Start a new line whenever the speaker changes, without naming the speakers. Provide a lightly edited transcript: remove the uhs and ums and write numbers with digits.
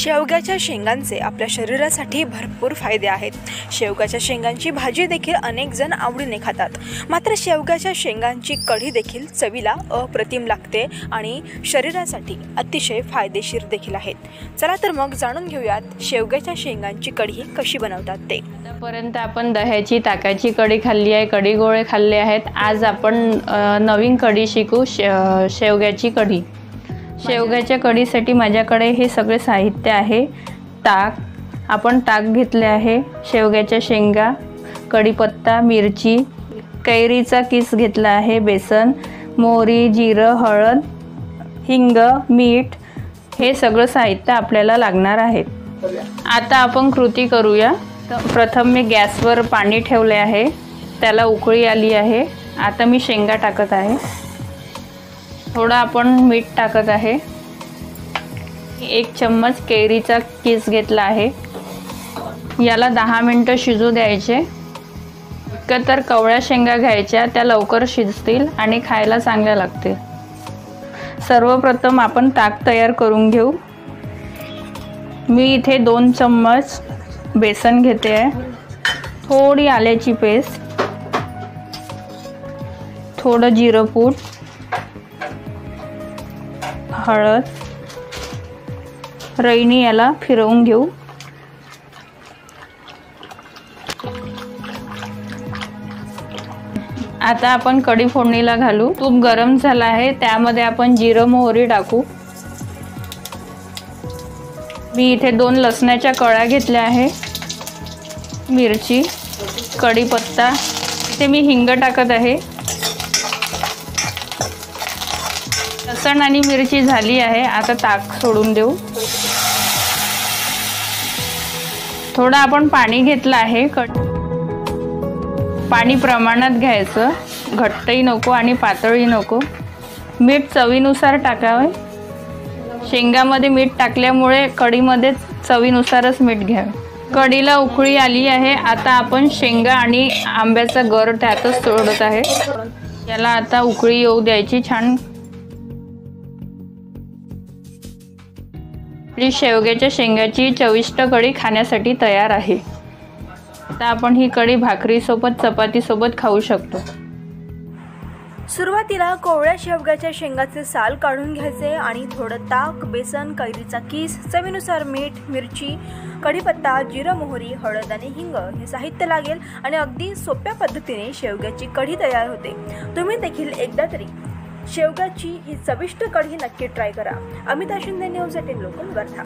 शेवग्याच्या शेंगांचे आपल्या शरीरासाठी भरपूर फायदे आहेत। शेवग्याच्या शेंगांची भाजी देखील अनेक जण आवडीने खातात। मात्र शेवग्याच्या शेंगांची कढी देखील चवीला अप्रतिम लागते आणि शरीरासाठी अतिशय फायदेशीर देखील आहेत। चला तर मग जाणून घेऊयात शेवग्याच्या शेंगांची कढी कशी बनवतात ते।
आतापर्यंत आपण दह्याची ताकाची कढी खाल्ली आहे, कढी गोळे खाल्ले आहेत। आज आपण नवीन कढी शिकू, शेवग्याची कढी। शेवग्याच्या कढीसाठी माझ्याकडे हे सगळे साहित्य आहे। ताक, आपण ताक घेतले आहे, शेवग्याच्या शेंगा, कढीपत्ता, मिरची, कैरीचा किस घेतला आहे, बेसन, मोहरी, जिरं, हळद, हिंग, मीठ, हे सगळं साहित्य आपल्याला लागणार आहे। आता आपण कृती करूया। प्रथम मी गॅसवर पाणी ठेवले आहे, त्याला उकळी आली आहे। आता मी शेंगा टाकत आहे, थोड़ा आपण मीठ टाकत आहे। 1 चम्मच कैरीचा किस घेतला आहे, याला 10 मिनिटं शिजू द्यायचे। तर कवळ्या शेंगा घ्यायच्या, त्या लवकर शिजतील आणि खायला चांगल्या लागतील। सर्वप्रथम आपण ताक तयार करून घेऊ। मी इथे 2 चम्मच बेसन घेते आहे, थोडी आल्याची पेस्ट, थोडं जिरं पूड, हळद, रईनी, याला फिरवून घेऊ। आता आपण कढी फोडणीला घालू। तूप गरम झाला आहे, त्यामध्ये आपण जिरं मोहरी टाकू। मी इथे 2 लसणाच्या कळ्या घेतल्या आहे, मिरची, कढीपत्ता, इथे मी हिंग टाकत आहे। लसण आणि मिरची झाली आहे, आता ताक सोडून देऊ। थोडं आपण पाणी घेतलं आहे, पाणी प्रमाणात घ्यायचं, घट्टही नको आणि पातळही नको। मीठ चवीनुसार टाकावे, शेंगामध्ये मीठ टाकल्यामुळे कढीमध्ये चवीनुसारच मीठ घ्यावे। कढीला उकळी आली आहे, आता आपण शेंगा आणि आंब्याचा गर त्यातच सोडत आहे। याला आता उकळी येऊ द्यायची छान। आपली शेवग्याच्या शेंगाची चविष्ट कढी खाण्यासाठी तयार आहे। आता आपण ही कढी भाकरीसोबत, चपातीसोबत खाऊ शकतो।
सुरुवातीला कोवळ्या शेवग्याच्या शेंगाचे साल काढून घ्यायचे आणि थोडं ताक, बेसन, कैरीचा किस, चवीनुसार मीठ, मिरची, कढीपत्ता, जिरं, मोहरी, हळद आणि हिंग हे साहित्य लागेल आणि अगदी सोप्या पद्धतीने शेवग्याची कढी तयार होते। तुम्ही देखील एकदा तरी शेवग्याची ही चविष्ट कढी नक्की ट्राय करा। Amita Shinde, news 18 local, Wardha.